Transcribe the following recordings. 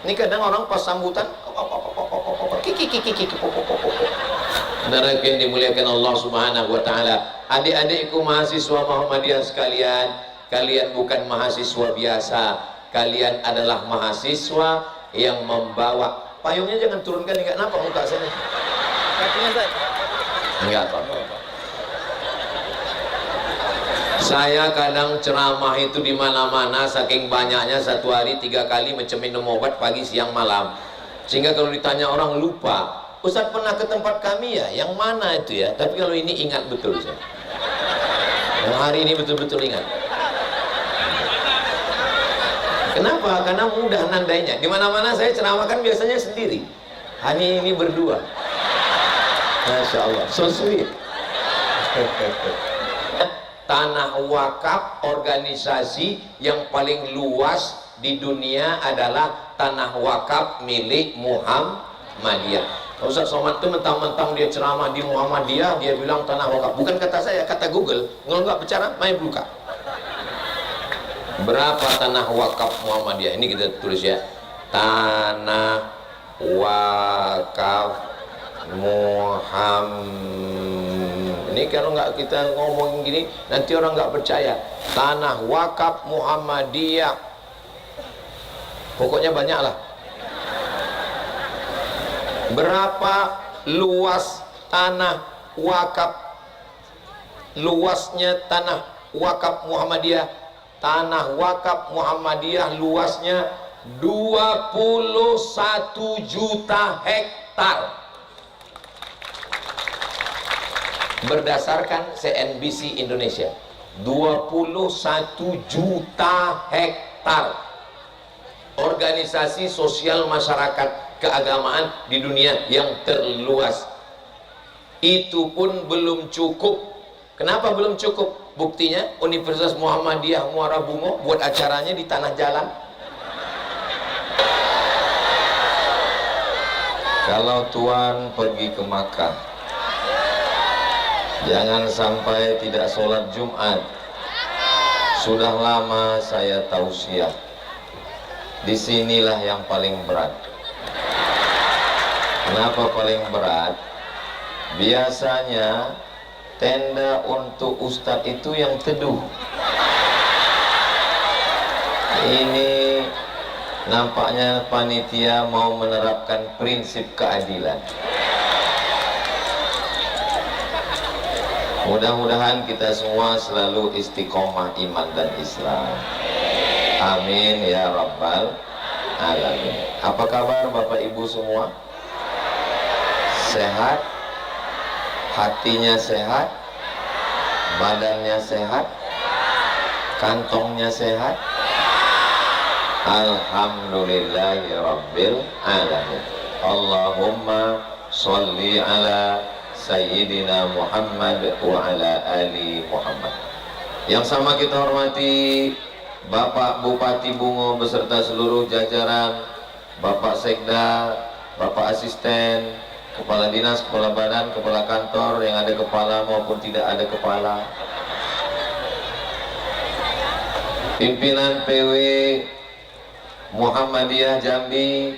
Ini kadang orang pas sambutan yang dimuliakan Allah Subhanahu wa taala. Adik-adikku mahasiswa Muhammadiyah sekalian, kalian bukan mahasiswa biasa. Kalian adalah mahasiswa yang membawa. Payungnya jangan turunkan, enggak nampak muka saya. Kakinya Ustaz. Enggak apa-apa. Saya kadang ceramah itu di mana-mana, saking banyaknya satu hari 3 kali macam minum obat pagi, siang, malam. Sehingga kalau ditanya orang lupa, Ustaz pernah ke tempat kami ya? Yang mana itu ya? Tapi kalau ini ingat betul saya. Yang hari ini betul-betul ingat. Kenapa? Karena mudah nandainya. Di mana-mana saya ceramahkan biasanya sendiri. Hari ini berdua. Masya Allah, so sweet. Tanah wakaf organisasi yang paling luas di dunia adalah tanah wakaf milik Muhammadiyah. Ustaz Somad itu mentang-mentang dia ceramah di Muhammadiyah, dia bilang tanah wakaf. Bukan kata saya, kata Google. Kalau nggak bicara, main buka. Berapa tanah wakaf Muhammadiyah? Ini kita tulis ya. Tanah wakaf Ini kalau nggak kita ngomong gini, nanti orang nggak percaya. Tanah wakaf Muhammadiyah. Pokoknya banyak lah. Berapa luas tanah wakaf? Luasnya tanah wakaf Muhammadiyah. Tanah wakaf Muhammadiyah luasnya 21 juta hektar. Berdasarkan CNBC Indonesia, 21 juta hektar. Organisasi sosial masyarakat keagamaan di dunia yang terluas. Itu pun belum cukup. Kenapa belum cukup? Buktinya Universitas Muhammadiyah Muara Bungo buat acaranya di tanah jalan. Kalau Tuan pergi ke Makkah, jangan sampai tidak sholat Jumat. Sudah lama saya tausiah. Disinilah yang paling berat. Kenapa paling berat? Biasanya tenda untuk ustadz itu yang teduh. Ini nampaknya panitia mau menerapkan prinsip keadilan. Mudah-mudahan kita semua selalu istiqomah iman dan Islam. Amin ya rabbal alamin. Apa kabar Bapak Ibu semua? Sehat? Hatinya sehat? Badannya sehat? Kantongnya sehat? Alhamdulillahi rabbil alamin. Allahumma sholli ala Sayyidina Muhammad wa ala ali Muhammad. Yang sama kita hormati Bapak Bupati Bungo beserta seluruh jajaran, Bapak Sekda, Bapak Asisten, Kepala Dinas, Kepala Badan, Kepala Kantor yang ada kepala maupun tidak ada kepala, pimpinan PW Muhammadiyah Jambi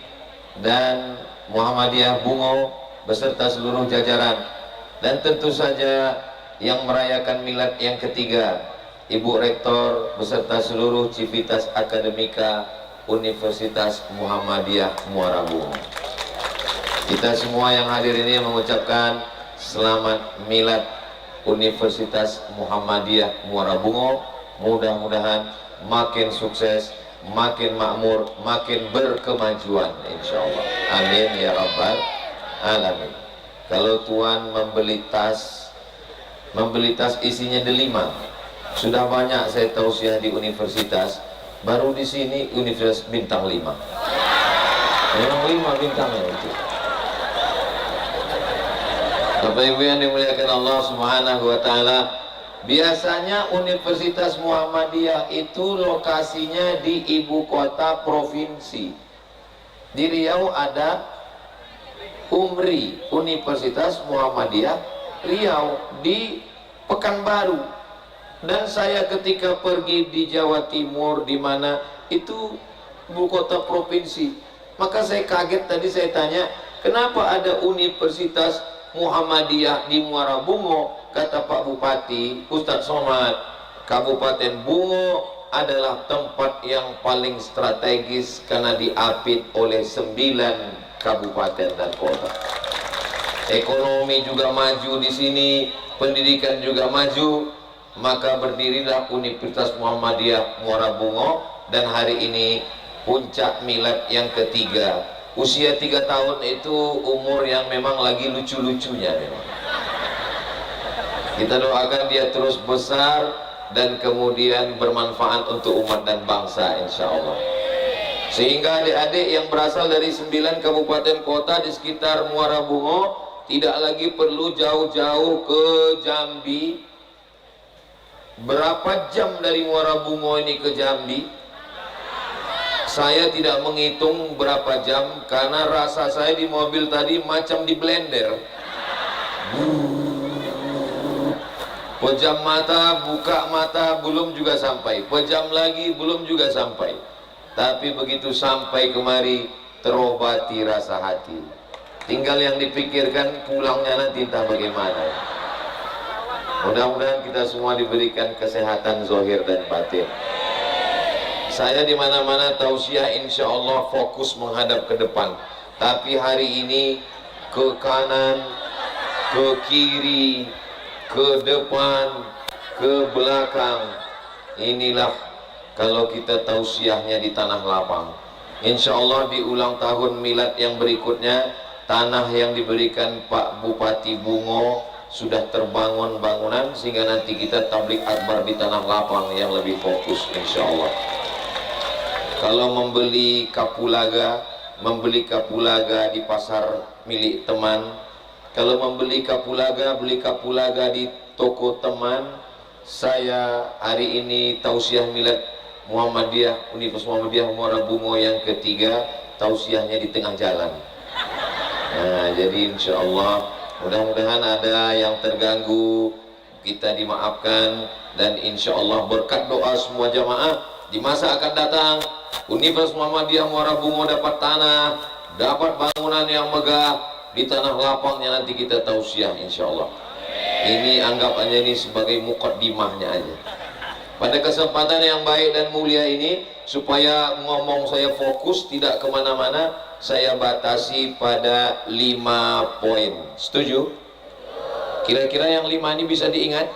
dan Muhammadiyah Bungo beserta seluruh jajaran, dan tentu saja yang merayakan milad yang ketiga, Ibu Rektor beserta seluruh Civitas Akademika Universitas Muhammadiyah Muara Bungo. Kita semua yang hadir ini mengucapkan selamat milad Universitas Muhammadiyah Muara Bungo. Mudah-mudahan makin sukses, makin makmur, makin berkemajuan insyaallah. Amin ya rabbal alamin. Kalau Tuan membeli tas isinya delima. Sudah banyak saya tausiah di universitas, baru di sini Universitas bintang 5. Memang 5 bintangnya itu. Bapak Ibu yang dimuliakan Allah Subhanahu wa taala, biasanya Universitas Muhammadiyah itu lokasinya di ibu kota provinsi. Di Riau ada UMRI, Universitas Muhammadiyah Riau, di Pekanbaru. Dan saya ketika pergi di Jawa Timur, di mana itu ibu kota provinsi, Maka saya kaget tadi, saya tanya, kenapa ada Universitas Muhammadiyah di Muara Bungo? Kata Pak Bupati, Ustadz Somad, Kabupaten Bungo adalah tempat yang paling strategis karena diapit oleh 9 kabupaten dan kota. Ekonomi juga maju di sini, pendidikan juga maju, maka berdirilah Universitas Muhammadiyah Muara Bungo, dan hari ini puncak milad yang ketiga. Usia 3 tahun itu umur yang memang lagi lucu-lucunya memang. Kita doakan dia terus besar dan kemudian bermanfaat untuk umat dan bangsa, insya Allah. Sehingga adik-adik yang berasal dari 9 kabupaten kota di sekitar Muara Bungo tidak lagi perlu jauh-jauh ke Jambi. Berapa jam dari Muara Bungo ini ke Jambi? Saya tidak menghitung berapa jam, karena rasa saya di mobil tadi macam di blender. Pejam mata, buka mata, belum juga sampai. Pejam lagi, belum juga sampai. Tapi begitu sampai kemari, terobati rasa hati. Tinggal yang dipikirkan pulangnya nanti entah bagaimana. Mudah-mudahan kita semua diberikan kesehatan zahir dan batin. Saya di mana-mana tausiah, insya Allah fokus menghadap ke depan. Tapi hari ini ke kanan, ke kiri, ke depan, ke belakang. Inilah kalau kita tausiahnya di tanah lapang. Insya Allah di ulang tahun milad yang berikutnya, tanah yang diberikan Pak Bupati Bungo sudah terbangun bangunan, sehingga nanti kita tablik akbar di tanah lapang yang lebih fokus, insya Allah. Kalau membeli kapulaga di pasar milik teman. Kalau membeli kapulaga, beli kapulaga di toko teman. Saya hari ini tausiah milad Muhammadiyah, Universitas Muhammadiyah Muara Bungo yang ketiga, tausiahnya di tengah jalan. Nah, jadi insya Allah mudah-mudahan ada yang terganggu, kita dimaafkan, dan insya Allah berkat doa semua jamaah di masa akan datang, Universitas Muhammadiyah Muara Bungo dapat tanah, dapat bangunan yang megah di tanah lapangnya, nanti kita tausiah insya Allah. Ini anggap aja ini sebagai mukaddimahnya aja. Pada kesempatan yang baik dan mulia ini, supaya ngomong saya fokus tidak kemana-mana, saya batasi pada 5 poin. Setuju? Kira-kira yang 5 ini bisa diingat?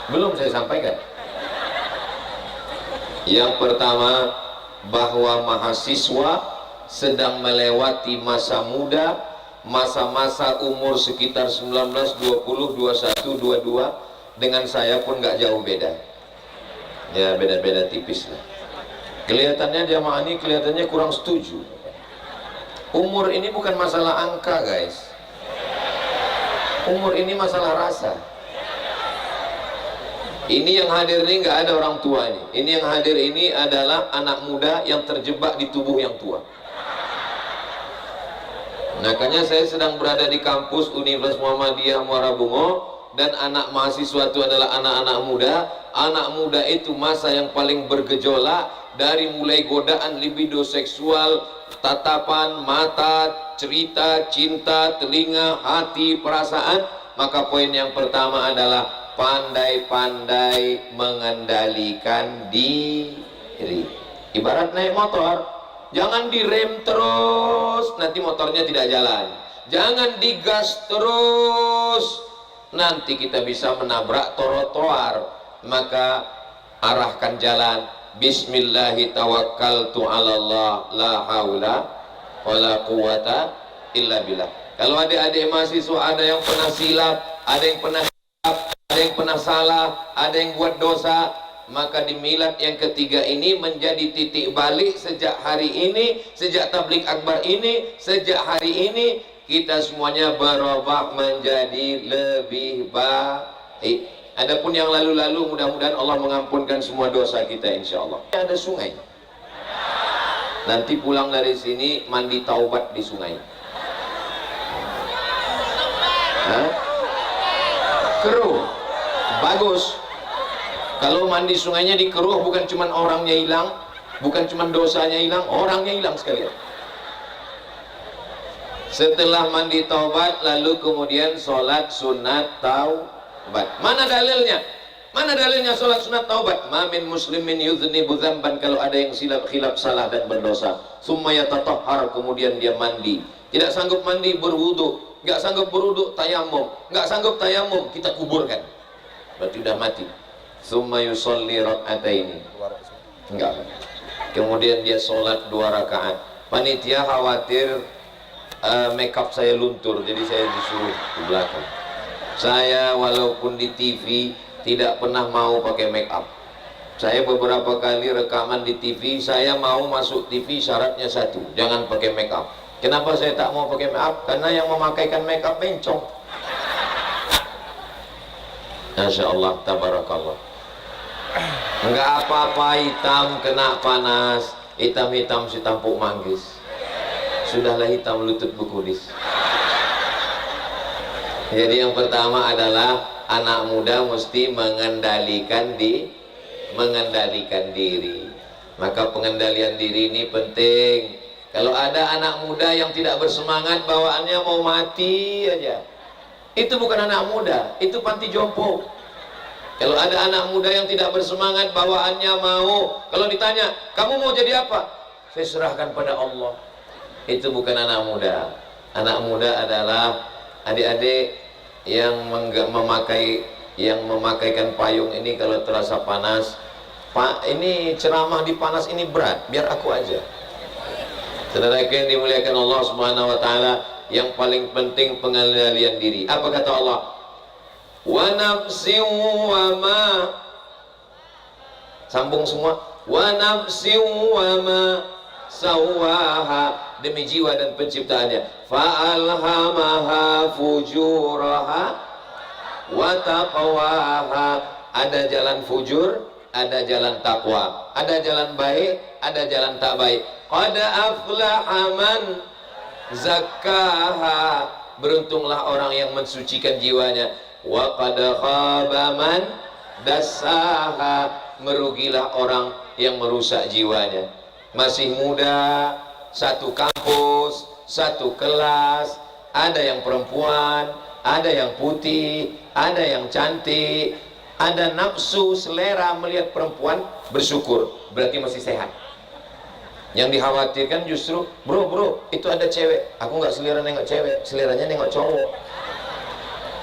Belum saya sampaikan. Yang pertama, bahwa mahasiswa sedang melewati masa muda, masa-masa umur sekitar 19, 20, 21, 22. Dengan saya pun nggak jauh beda. Ya, beda-beda tipis lah. Kelihatannya jamaah ini kelihatannya kurang setuju. Umur ini bukan masalah angka, guys. Umur ini masalah rasa. Ini yang hadir ini nggak ada orang tua ini. Ini yang hadir ini adalah anak muda yang terjebak di tubuh yang tua. Makanya saya sedang berada di kampus Universitas Muhammadiyah Muara Bungo, dan anak mahasiswa itu adalah anak-anak muda. Anak muda itu masa yang paling bergejolak, dari mulai godaan libido seksual, tatapan mata, cerita, cinta, telinga, hati, perasaan. Maka poin yang pertama adalah pandai-pandai mengendalikan diri. Ibarat naik motor, jangan direm terus, nanti motornya tidak jalan. Jangan digas terus, nanti kita bisa menabrak trotoar. Maka arahkan jalan. Bismillahi tawakkaltu ala Allah, la haula wala quwata illa billah. Kalau adik-adik mahasiswa ada yang pernah silap, ada yang pernah ada yang pernah salah, ada yang buat dosa, maka di milad yang ketiga ini menjadi titik balik. Sejak hari ini, sejak tablik akbar ini, sejak hari ini kita semuanya berubah menjadi lebih baik. Adapun yang lalu-lalu, mudah-mudahan Allah mengampunkan semua dosa kita, insya Allah. Ada sungai, nanti pulang dari sini mandi taubat di sungai. Keruh, bagus. Kalau mandi sungainya dikeruh, bukan cuma orangnya hilang, Bukan cuma dosanya hilang, orangnya hilang sekalian. Setelah mandi taubat, lalu kemudian sholat sunat taubat. Mana dalilnya? Mana dalilnya sholat sunat taubat? Ma min muslimin yudhnibu dzamban, kalau ada yang khilaf salah dan berdosa, summa yatatahhar, kemudian dia mandi. Tidak sanggup mandi, berwudu. Enggak sanggup berwudu, tayamum. Enggak sanggup tayamum, kita kuburkan. Berarti sudah mati. Summa yusolli rak'ataini. Enggak. Kemudian dia sholat 2 rakaat. Panitia khawatir makeup saya luntur, jadi saya disuruh ke belakang. Saya walaupun di TV tidak pernah mau pakai makeup. Saya beberapa kali rekaman di TV, saya mau masuk TV syaratnya satu, jangan pakai makeup. Kenapa saya tak mau pakai makeup? Karena yang memakaikan makeup bencong. Masya Allah, tabarakallah. Enggak apa-apa hitam kena panas, hitam-hitam si tampuk manggis. Sudahlah hitam lutut bekudis. Jadi yang pertama adalah anak muda mesti mengendalikan diri. Maka pengendalian diri ini penting. Kalau ada anak muda yang tidak bersemangat, bawaannya mau mati aja, itu bukan anak muda, itu panti jompo. Kalau ada anak muda yang tidak bersemangat, bawaannya mau, kalau ditanya, kamu mau jadi apa? Saya serahkan pada Allah. Itu bukan anak muda. Anak muda adalah adik-adik yang memakaikan payung ini kalau terasa panas. Pak, ini ceramah di panas ini berat, biar aku aja. Saudara yang dimuliakan Allah Subhanahu wa taala, yang paling penting pengendalian diri. Apa kata Allah? Wa nafsin wa ma, sambung semua. Wa nafsin wa ma sawaha, demi jiwa dan penciptaannya. Fa'alhamaha fujuraha wa taqwaha. Ada jalan fujur, ada jalan takwa, ada jalan baik, ada jalan tak baik. Qad aflaha man zakkaha, beruntunglah orang yang mensucikan jiwanya. Wa qad khaba man dassaha, merugilah orang yang merusak jiwanya. Masih muda, satu kampus, satu kelas, ada yang perempuan, ada yang putih, ada yang cantik, ada nafsu selera melihat perempuan, bersyukur, berarti masih sehat. Yang dikhawatirkan justru, bro, itu ada cewek, aku nggak selera nengok cewek, seleranya nengok cowok.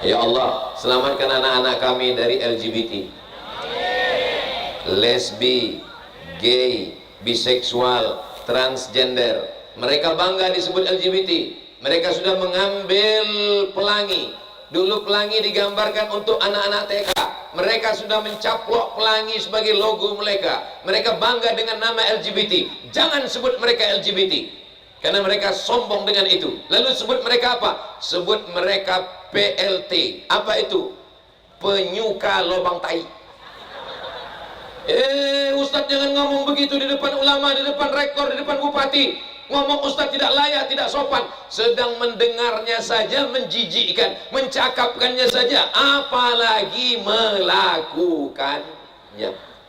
Ya Allah, selamatkan anak-anak kami dari LGBT, lesbi, gay, biseksual, transgender. Mereka bangga disebut LGBT. Mereka sudah mengambil pelangi. Dulu pelangi digambarkan untuk anak-anak TK. Mereka sudah mencaplok pelangi sebagai logo mereka. Mereka bangga dengan nama LGBT. Jangan sebut mereka LGBT, karena mereka sombong dengan itu. Lalu sebut mereka apa? Sebut mereka PLT. Apa itu? Penyuka lubang tai. Ustadz jangan ngomong begitu di depan ulama, di depan rektor, di depan bupati. Ngomong Ustadz tidak layak, tidak sopan. Sedang mendengarnya saja menjijikkan, mencakapkannya saja, apalagi melakukannya.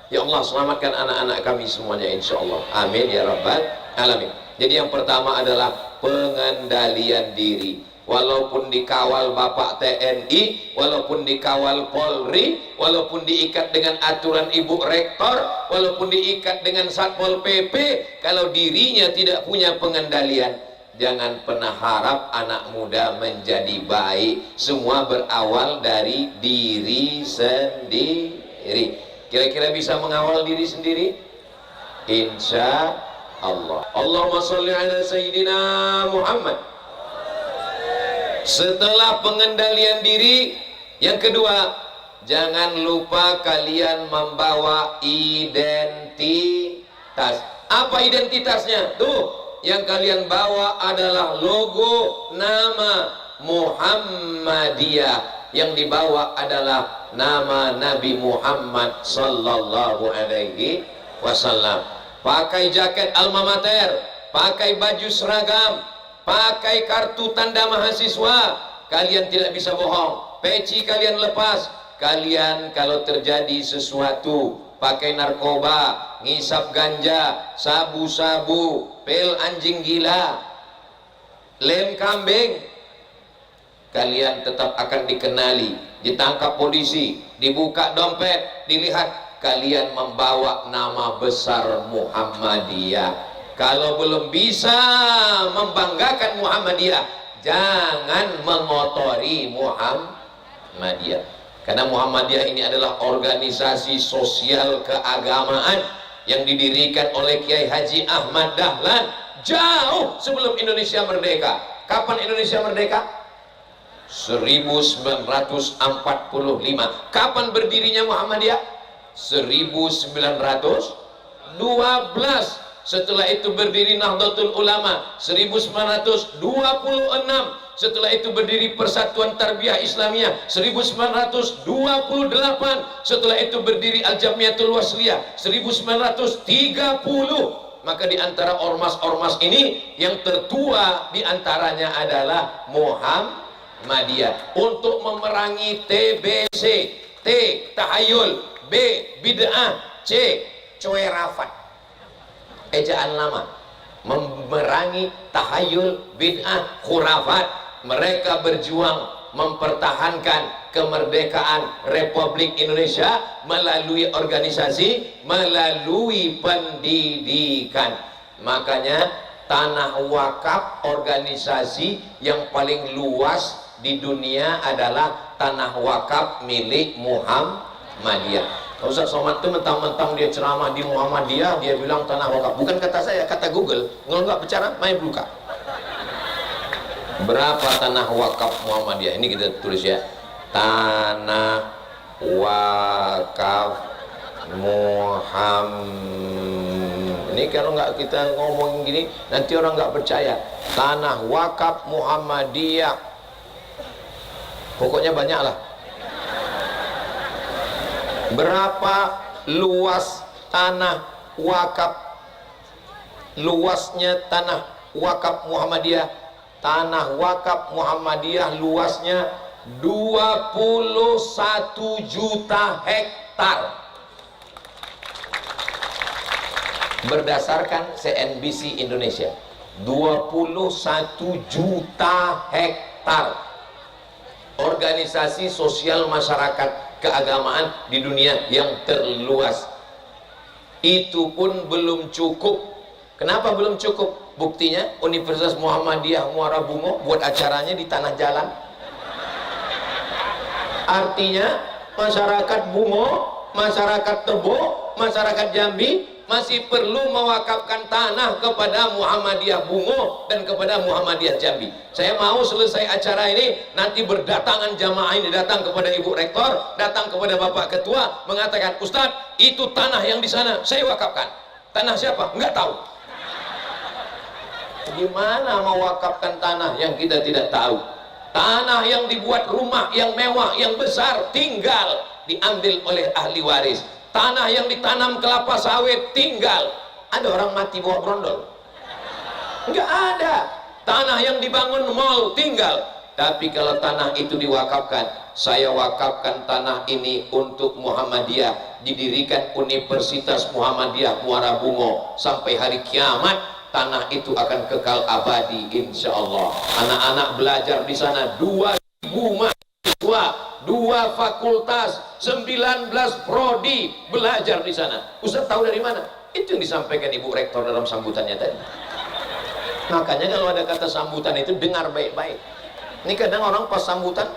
Ya Allah, selamatkan anak-anak kami semuanya insya Allah. Amin ya rabbal alamin. Jadi yang pertama adalah pengendalian diri. Walaupun dikawal Bapak TNI, walaupun dikawal Polri, walaupun diikat dengan aturan Ibu Rektor, walaupun diikat dengan Satpol PP, kalau dirinya tidak punya pengendalian, jangan pernah harap anak muda menjadi baik. Semua berawal dari diri sendiri. Kira-kira bisa mengawal diri sendiri? Insya Allah. Allahumma sholli ala Sayyidina Muhammad. Setelah pengendalian diri, yang kedua, jangan lupa kalian membawa identitas. Apa identitasnya? Tuh, yang kalian bawa adalah logo nama Muhammadiyah. Yang dibawa adalah nama Nabi Muhammad sallallahu alaihi wasallam. Pakai jaket alma mater, pakai baju seragam, pakai kartu tanda mahasiswa, kalian tidak bisa bohong. Peci kalian lepas. Kalian kalau terjadi sesuatu pakai narkoba, ngisap ganja, sabu-sabu, pil anjing gila, lem kambing, kalian tetap akan dikenali, ditangkap polisi, dibuka dompet, dilihat kalian membawa nama besar Muhammadiyah. Kalau belum bisa membanggakan Muhammadiyah, jangan mengotori Muhammadiyah. Karena Muhammadiyah ini adalah organisasi sosial keagamaan yang didirikan oleh Kiai Haji Ahmad Dahlan jauh sebelum Indonesia merdeka. Kapan Indonesia merdeka? 1945. Kapan berdirinya Muhammadiyah? 1912. Setelah itu berdiri Nahdlatul Ulama 1926. Setelah itu berdiri Persatuan Tarbiyah Islamiyah 1928. Setelah itu berdiri Al-Jamiatul Wasliyah 1930. Maka di antara ormas-ormas ini yang tertua di antaranya adalah Muhammadiyah. Untuk memerangi TBC, T tahayul, B bid'ah, C coerafat, ejaan lama, memerangi tahayul, bid'ah, khurafat. Mereka berjuang mempertahankan kemerdekaan Republik Indonesia melalui organisasi, melalui pendidikan. Makanya tanah wakaf, organisasi yang paling luas di dunia adalah tanah wakaf milik Muhammadiyah. Ustaz Somad itu mentang-mentang dia ceramah di Muhammadiyah, dia bilang tanah wakaf. Bukan kata saya, kata Google. Kalau nggak bicara, main buka. Berapa tanah wakaf Muhammadiyah? Ini kita tulis ya. Tanah wakaf Muhammad. Ini kalau nggak kita ngomong gini, nanti orang nggak percaya. Tanah wakaf Muhammadiyah. Pokoknya banyak lah. Berapa luas tanah wakaf? Luasnya tanah wakaf Muhammadiyah. Tanah wakaf Muhammadiyah luasnya 21 juta hektar. Berdasarkan CNBC Indonesia, 21 juta hektar. Organisasi sosial masyarakat keagamaan di dunia yang terluas. Itu pun belum cukup. Kenapa belum cukup? Buktinya Universitas Muhammadiyah Muara Bungo buat acaranya di tanah jalan. Artinya masyarakat Bungo, masyarakat Tebo, masyarakat Jambi masih perlu mewakafkan tanah kepada Muhammadiyah Bungo dan kepada Muhammadiyah Jambi. Saya mau selesai acara ini nanti berdatangan jamaah ini datang kepada Ibu Rektor, datang kepada Bapak Ketua, mengatakan, Ustadz, itu tanah yang di sana saya wakafkan. Tanah siapa? Enggak tahu. Gimana mewakafkan tanah yang kita tidak tahu? Tanah yang dibuat rumah yang mewah, yang besar, tinggal diambil oleh ahli waris. Tanah yang ditanam kelapa sawit tinggal. Ada orang mati bawa brondol? Enggak ada. Tanah yang dibangun mall tinggal. Tapi kalau tanah itu diwakafkan, saya wakafkan tanah ini untuk Muhammadiyah, didirikan Universitas Muhammadiyah Muara Bungo, sampai hari kiamat tanah itu akan kekal abadi insya Allah. Anak-anak belajar di sana 2.000 mahasiswa, 2 fakultas, 19 prodi belajar di sana. Ustaz tahu dari mana? Itu yang disampaikan Ibu Rektor dalam sambutannya tadi. Makanya kalau ada kata sambutan itu dengar baik-baik. Ini kadang orang pas sambutan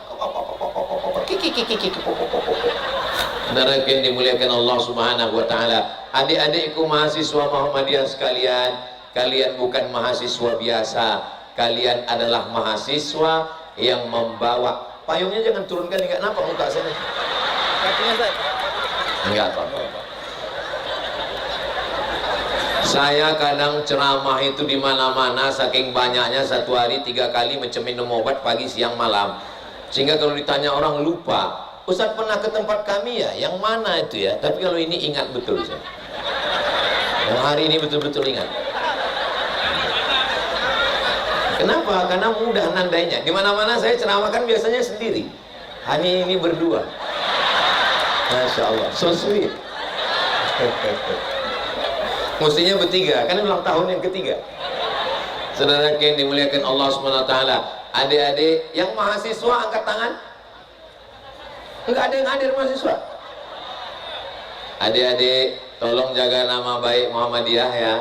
yang dimuliakan Allah Subhanahu wa taala. Adik-adikku mahasiswa Muhammadiyah sekalian, kalian bukan mahasiswa biasa. Kalian adalah mahasiswa yang membawa. Payungnya jangan turunkan, enggak nampak muka saya. Kakinya Ustaz. Enggak apa-apa. Saya kadang ceramah itu di mana-mana, saking banyaknya satu hari 3 kali macam minum obat pagi, siang, malam. Sehingga kalau ditanya orang lupa. Ustaz pernah ke tempat kami ya? Yang mana itu ya? Tapi kalau ini ingat betul saya. Yang hari ini betul-betul ingat. Kenapa? Karena mudah nandainya. Di mana-mana saya ceramahkan biasanya sendiri. Hari ini berdua. Masya Allah, so sweet. Mestinya bertiga, kan ulang tahun yang ketiga. Saudara yang dimuliakan Allah SWT, adik-adik yang mahasiswa angkat tangan. Enggak ada yang hadir mahasiswa. Adik-adik tolong jaga nama baik Muhammadiyah ya.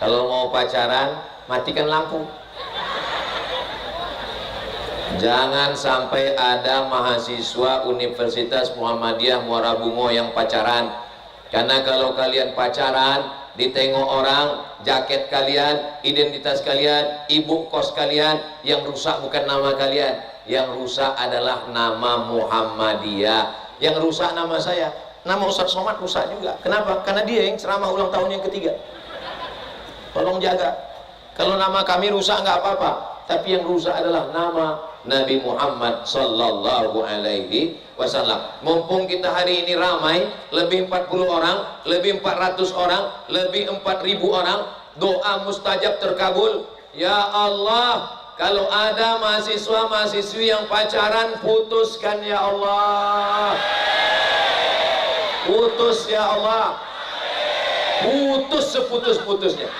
Kalau mau pacaran matikan lampu. Jangan sampai ada mahasiswa Universitas Muhammadiyah Muara Bungo yang pacaran. Karena kalau kalian pacaran, ditengok orang, jaket kalian, identitas kalian, ibu kos kalian, yang rusak bukan nama kalian, yang rusak adalah nama Muhammadiyah. Yang rusak nama saya, nama Ustadz Somad rusak juga. Kenapa? Karena dia yang ceramah ulang tahun yang ketiga. Tolong jaga. Kalau nama kami rusak nggak apa-apa, tapi yang rusak adalah nama Nabi Muhammad sallallahu alaihi wasallam. Mumpung kita hari ini ramai, lebih 40 orang, lebih 400 orang, lebih 4000 orang, doa mustajab terkabul. Ya Allah, kalau ada mahasiswa-mahasiswi yang pacaran, putuskan ya Allah. Putus ya Allah. Putus seputus-putusnya.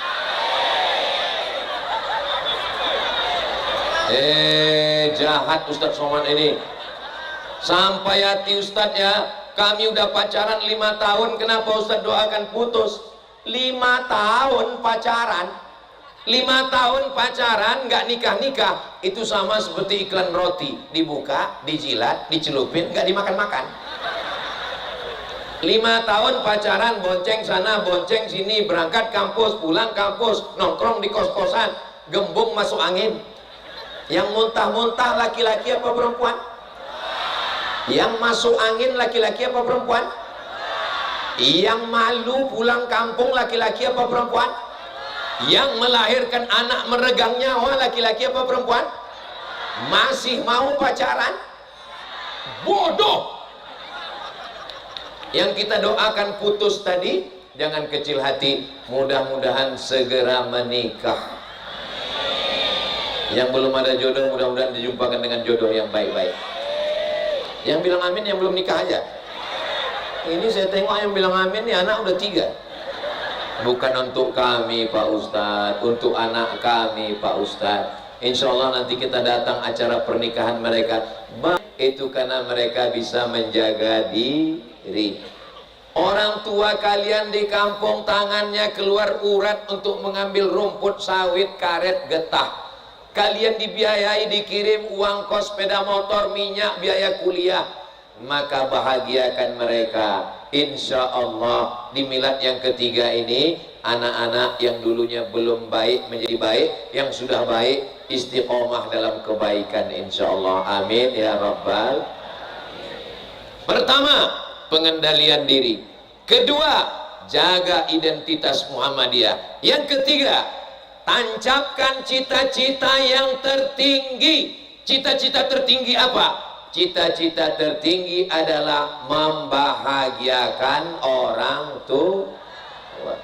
Jahat Ustadz Somad ini. Sampai hati Ustadz ya. Kami udah pacaran 5 tahun, kenapa Ustadz doakan putus? 5 tahun pacaran, 5 tahun pacaran nggak nikah-nikah, itu sama seperti iklan roti, dibuka, dijilat, dicelupin, nggak dimakan-makan. 5 tahun pacaran, bonceng sana, bonceng sini, berangkat kampus, pulang kampus, nongkrong di kos-kosan, gembung masuk angin. Yang muntah-muntah laki-laki apa perempuan? Yang masuk angin laki-laki apa perempuan? Yang malu pulang kampung laki-laki apa perempuan? Yang melahirkan anak meregang nyawa laki-laki apa perempuan? Masih mau pacaran? Bodoh! Yang kita doakan putus tadi, jangan kecil hati, mudah-mudahan segera menikah. Yang belum ada jodoh, mudah-mudahan dijumpakan dengan jodoh yang baik-baik. Yang bilang amin yang belum nikah aja. Ini saya tengok yang bilang amin, nih anak udah 3. Bukan untuk kami Pak Ustadz, untuk anak kami Pak Ustadz. Insya Allah nanti kita datang acara pernikahan mereka. Itu karena mereka bisa menjaga diri. Orang tua kalian di kampung tangannya keluar urat untuk mengambil rumput sawit, karet, getah. Kalian dibiayai, dikirim uang kos, sepeda motor, minyak, biaya kuliah. Maka bahagiakan mereka. Insya Allah di milad yang ketiga ini, anak-anak yang dulunya belum baik menjadi baik, yang sudah baik istiqomah dalam kebaikan insya Allah. Amin ya Rabbal. Pertama, pengendalian diri. Kedua, jaga identitas Muhammadiyah. Yang ketiga, tancapkan cita-cita yang tertinggi. Cita-cita tertinggi apa? Cita-cita tertinggi adalah membahagiakan orang tua.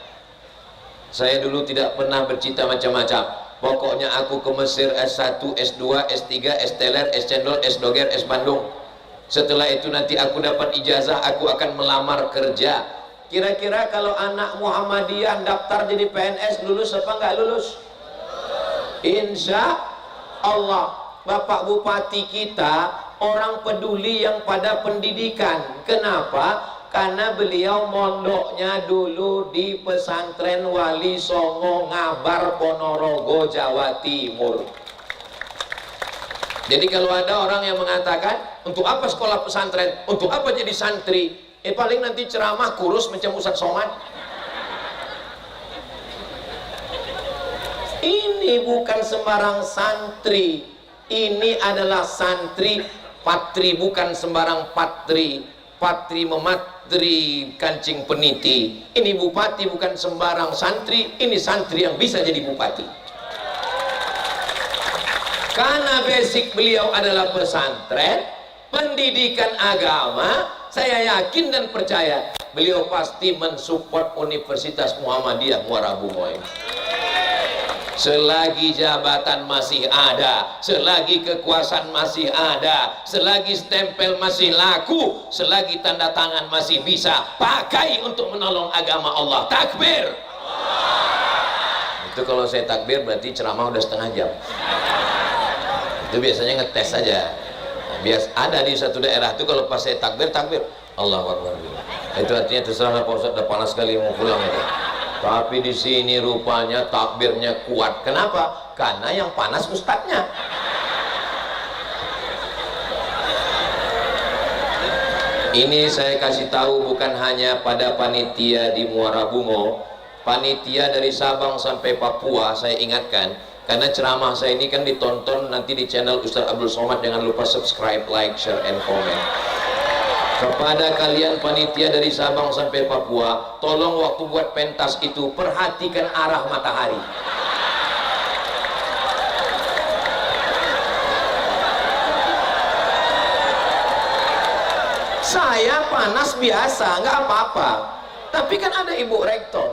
Saya dulu tidak pernah bercita macam-macam. Pokoknya aku ke Mesir S1, S2, S3, S teler, S cendol, S doger, S Bandung. Setelah itu nanti aku dapat ijazah, aku akan melamar kerja. Kira-kira kalau anak Muhammadiyah daftar jadi PNS, lulus apa enggak lulus? Insya Allah. Bapak Bupati kita orang peduli yang pada pendidikan. Kenapa? Karena beliau mondoknya dulu di pesantren Wali Songo, Ngabar, Ponorogo, Jawa Timur. Jadi kalau ada orang yang mengatakan, untuk apa sekolah pesantren? Untuk apa jadi santri? Paling nanti ceramah kurus macam Ustadz Somad. Ini bukan sembarang santri. Ini adalah santri patri, bukan sembarang patri. Patri mematri kancing peniti. Ini bupati bukan sembarang santri. Ini santri yang bisa jadi bupati. Karena basic beliau adalah pesantren, pendidikan agama. Saya yakin dan percaya beliau pasti mensupport Universitas Muhammadiyah Muara Bungo ini. Selagi jabatan masih ada, selagi kekuasaan masih ada, selagi stempel masih laku, selagi tanda tangan masih bisa pakai untuk menolong agama Allah. Takbir. Itu kalau saya takbir berarti ceramah udah setengah jam. Itu biasanya ngetes saja. Bias ada di satu daerah itu kalau pas saya takbir Allahu Akbar. Itu artinya terserah Pak Ustaz, udah panas sekali mau pulang itu. Tapi di sini rupanya takbirnya kuat. Kenapa? Karena yang panas ustadznya. Ini saya kasih tahu bukan hanya pada panitia di Muara Bungo, panitia dari Sabang sampai Papua saya ingatkan. Karena ceramah saya ini kan ditonton nanti di channel Ustaz Abdul Somad. Jangan lupa subscribe, like, share, and comment. Kepada kalian panitia dari Sabang sampai Papua, tolong waktu buat pentas itu perhatikan arah matahari. Saya panas biasa, nggak apa-apa. Tapi kan ada ibu rektor.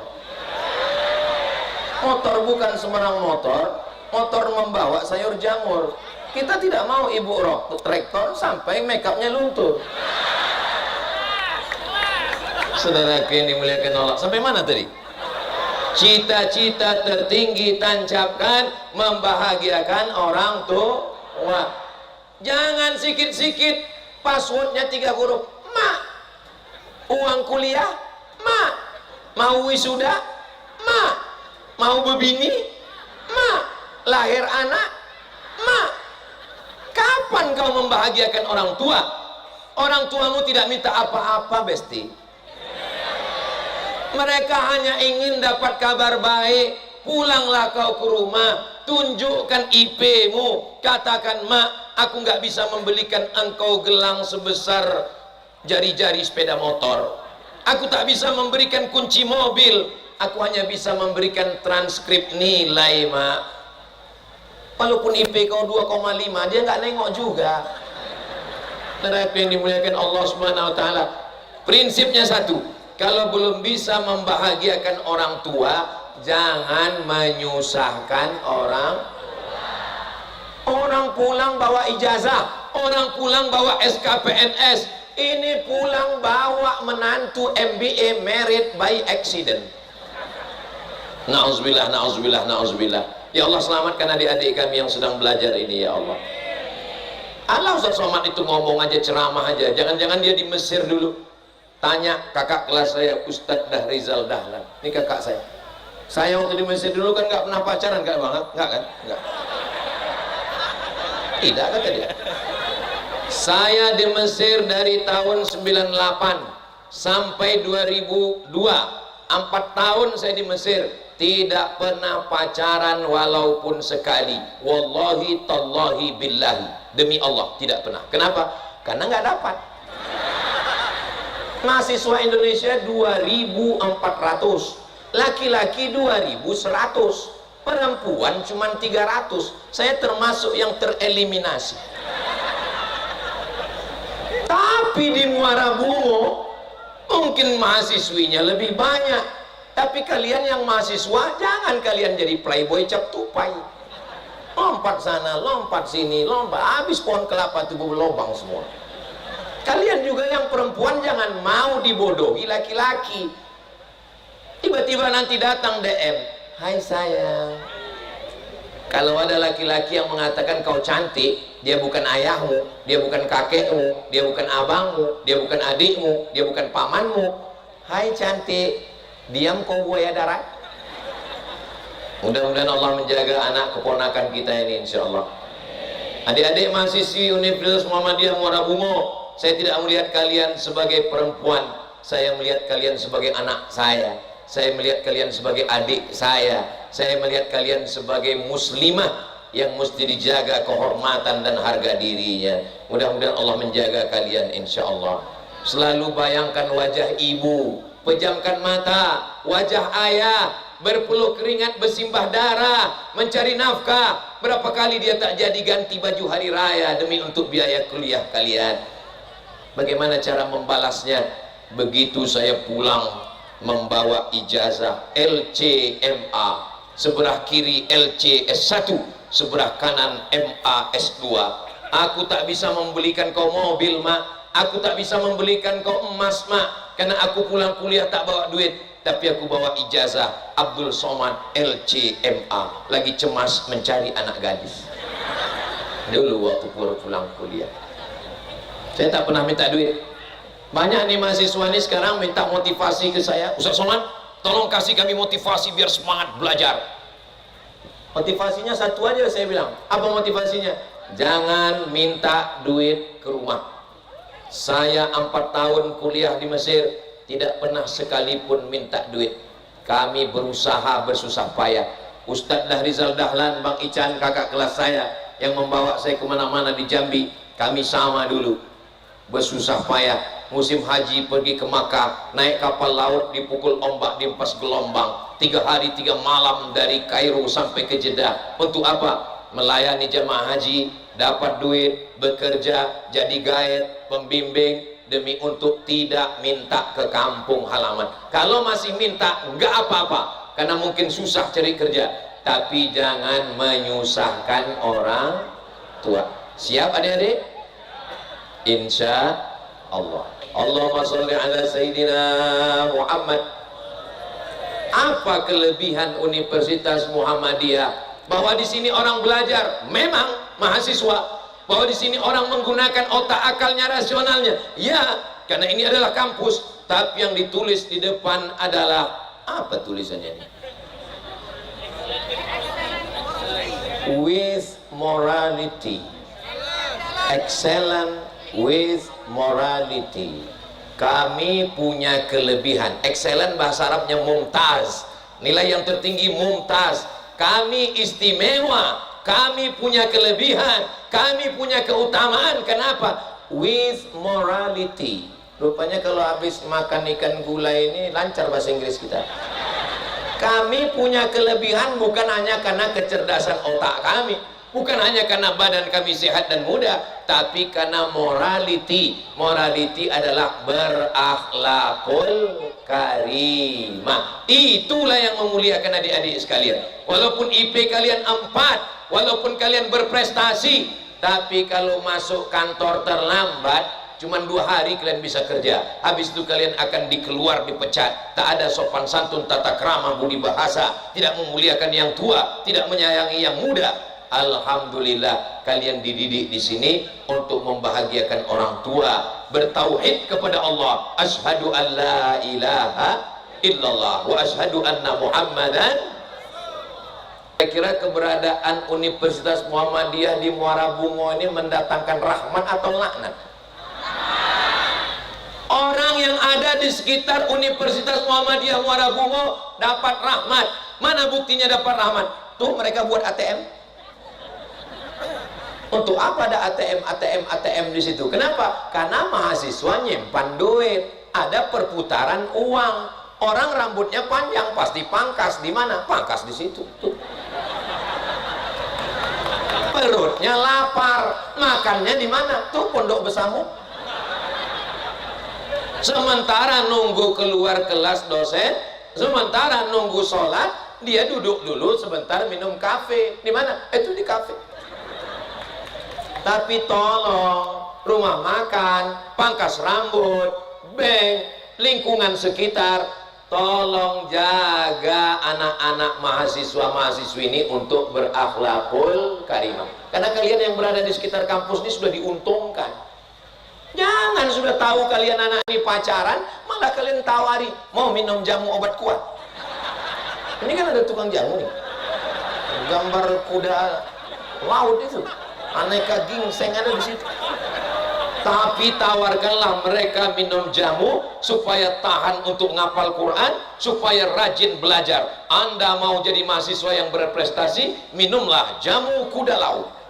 Motor bukan sembarang motor, motor membawa sayur jamur. Kita tidak mau ibu rektor sampai makeupnya luntur. Saudara yang dimuliakan Allah, sampai mana tadi? Cita-cita tertinggi tancapkan membahagiakan orang tua. Jangan sikit-sikit passwordnya 3 huruf. Mak, uang kuliah, mak, mau wisuda, mak, mau bebini, mak, lahir anak, mak. Kapan kau membahagiakan orang tua? Orang tuamu tidak minta apa-apa, Besti. Mereka hanya ingin dapat kabar baik. Pulanglah kau ke rumah, tunjukkan IP-mu, katakan, mak, aku nggak bisa membelikan engkau gelang sebesar jari-jari sepeda motor. Aku tak bisa memberikan kunci mobil. Aku hanya bisa memberikan transkrip nilai, mak. Walaupun IP kau 2,5, dia nggak nengok juga. Tetapi yang dimuliakan Allah Subhanahu Wa Taala, prinsipnya satu. Kalau belum bisa membahagiakan orang tua, jangan menyusahkan orang. Orang pulang bawa ijazah, orang pulang bawa SKPNS, ini pulang bawa menantu MBA married by accident. Na'udzubillah, na'udzubillah, na'udzubillah. Ya Allah, selamatkan adik-adik kami yang sedang belajar ini, ya Allah. Allah, Ustaz Somad itu ngomong aja, ceramah aja. Jangan-jangan dia di Mesir dulu. Tanya kakak kelas saya, Ustadz Dahrizal Dahlan. Ini kakak saya. Saya waktu di Mesir dulu kan nggak pernah pacaran, kan bang? Nggak kan? Nggak. Tidak kata dia. Saya di Mesir dari tahun 98 sampai 2002. 4 tahun saya di Mesir. Tidak pernah pacaran walaupun sekali. Wallahi tallahi billahi. Demi Allah tidak pernah. Kenapa? Karena nggak dapat. Mahasiswa Indonesia 2.400, laki-laki 2.100, perempuan cuma 300. Saya termasuk yang tereliminasi. Tapi di Muara Bungo mungkin mahasiswinya lebih banyak. Tapi kalian yang mahasiswa, jangan kalian jadi playboy cap tupai. Lompat sana, lompat sini, lompat, habis pohon kelapa tubuh lubang semua. Kalian juga yang perempuan jangan mau dibodohi laki-laki. Tiba-tiba nanti datang DM, hai sayang. Kalau ada laki-laki yang mengatakan kau cantik, dia bukan ayahmu, dia bukan kakekmu, dia bukan abangmu, dia bukan adikmu, dia bukan pamanmu. Hai cantik, diam kau buaya darat. Mudah-mudahan Allah menjaga anak keponakan kita ini, insya Allah. Adik-adik mahasiswi Universitas Muhammadiyah Muara Bungo, saya tidak melihat kalian sebagai perempuan, saya melihat kalian sebagai anak saya melihat kalian sebagai adik saya melihat kalian sebagai muslimah yang mesti dijaga kehormatan dan harga dirinya. Mudah-mudahan Allah menjaga kalian, insya Allah. Selalu bayangkan wajah ibu, pejamkan mata, wajah ayah, berpeluh keringat, bersimbah darah, mencari nafkah. Berapa kali dia tak jadi ganti baju hari raya demi untuk biaya kuliah kalian. Bagaimana cara membalasnya? Begitu saya pulang membawa ijazah LCMA, sebelah kiri LCS1, sebelah kanan MAS2. Aku tak bisa membelikan kau mobil, mak. Aku tak bisa membelikan kau emas, mak, karena aku pulang kuliah tak bawa duit. Tapi aku bawa ijazah Abdul Somad LCMA. Lagi cemas mencari anak gadis. Dulu waktu pulang kuliah, saya tak pernah minta duit. Banyak nih mahasiswa nih sekarang minta motivasi ke saya. Ustaz Somad, tolong kasih kami motivasi biar semangat belajar. Motivasinya satu aja, saya bilang. Apa motivasinya? Jangan minta duit ke rumah. Saya 4 tahun kuliah di Mesir, tidak pernah sekalipun minta duit. Kami berusaha bersusah payah. Ustadz Dahrizal Dahlan, Bang Ican, kakak kelas saya yang membawa saya kemana-mana di Jambi. Kami sama dulu bersusah payah. Musim haji pergi ke Makkah, naik kapal laut, dipukul ombak, diempas gelombang, 3 hari 3 malam dari Kairo sampai ke Jeddah. Untuk apa? Melayani jemaah haji, dapat duit, bekerja, jadi guide, pembimbing, demi untuk tidak minta ke kampung halaman. Kalau masih minta, enggak apa-apa, karena mungkin susah cari kerja, tapi jangan menyusahkan orang tua. Siap adik-adik? Insya Allah. Allahumma sholli ala Sayyidina Muhammad. Apa kelebihan Universitas Muhammadiyah? Bahwa di sini orang belajar, memang mahasiswa. Bahwa di sini orang menggunakan otak akalnya, rasionalnya. Ya, karena ini adalah kampus. Tapi yang ditulis di depan adalah apa tulisannya ini? With morality, excellent with morality. Kami punya kelebihan. Excellent bahasa Arabnya mumtaz, nilai yang tertinggi mumtaz. Kami istimewa, kami punya kelebihan, kami punya keutamaan. Kenapa? With morality. Rupanya kalau habis makan ikan gulai ini lancar bahasa Inggris kita. Kami punya kelebihan bukan hanya karena kecerdasan otak kami, bukan hanya karena badan kami sehat dan muda, tapi karena morality. Morality adalah berakhlakul karimah. Itulah yang memuliakan adik-adik sekalian. Walaupun IP kalian 4, walaupun kalian berprestasi, tapi kalau masuk kantor terlambat, cuman 2 hari kalian bisa kerja, habis itu kalian akan dikeluar, dipecat. Tak ada sopan santun, tata krama, budi bahasa, tidak memuliakan yang tua, tidak menyayangi yang muda. Alhamdulillah kalian dididik di sini untuk membahagiakan orang tua, bertauhid kepada Allah. Asyhadu an la ilaha illallah wa asyhadu anna Muhammadan. Kira-kira keberadaan Universitas Muhammadiyah di Muara Bungo ini mendatangkan rahmat atau laknat? Orang yang ada di sekitar Universitas Muhammadiyah Muara Bungo dapat rahmat. Mana buktinya dapat rahmat? Tuh mereka buat ATM. Untuk apa ada ATM di situ? Kenapa? Karena mahasiswa nyimpan duit, ada perputaran uang. Orang rambutnya panjang pasti pangkas. Di mana? Pangkas di situ. Tuh. Perutnya lapar, makannya di mana? Tuh Pondok Besamu. Sementara nunggu keluar kelas dosen, sementara nunggu sholat, dia duduk dulu sebentar minum kafe. Di mana? Itu di kafe. Tapi tolong, rumah makan, pangkas rambut, bank, lingkungan sekitar, tolong jaga anak-anak mahasiswa-mahasiswi ini untuk berakhlakul karimah. Karena kalian yang berada di sekitar kampus ini sudah diuntungkan. Jangan sudah tahu kalian anak ini pacaran, malah kalian tawari, mau minum jamu obat kuat. Ini kan ada tukang jamu nih. Gambar kuda laut itu, aneka gingseng ada di situ. Tapi tawarkanlah mereka minum jamu supaya tahan untuk ngapal Quran, supaya rajin belajar. Anda mau jadi mahasiswa yang berprestasi, minumlah jamu kuda laut.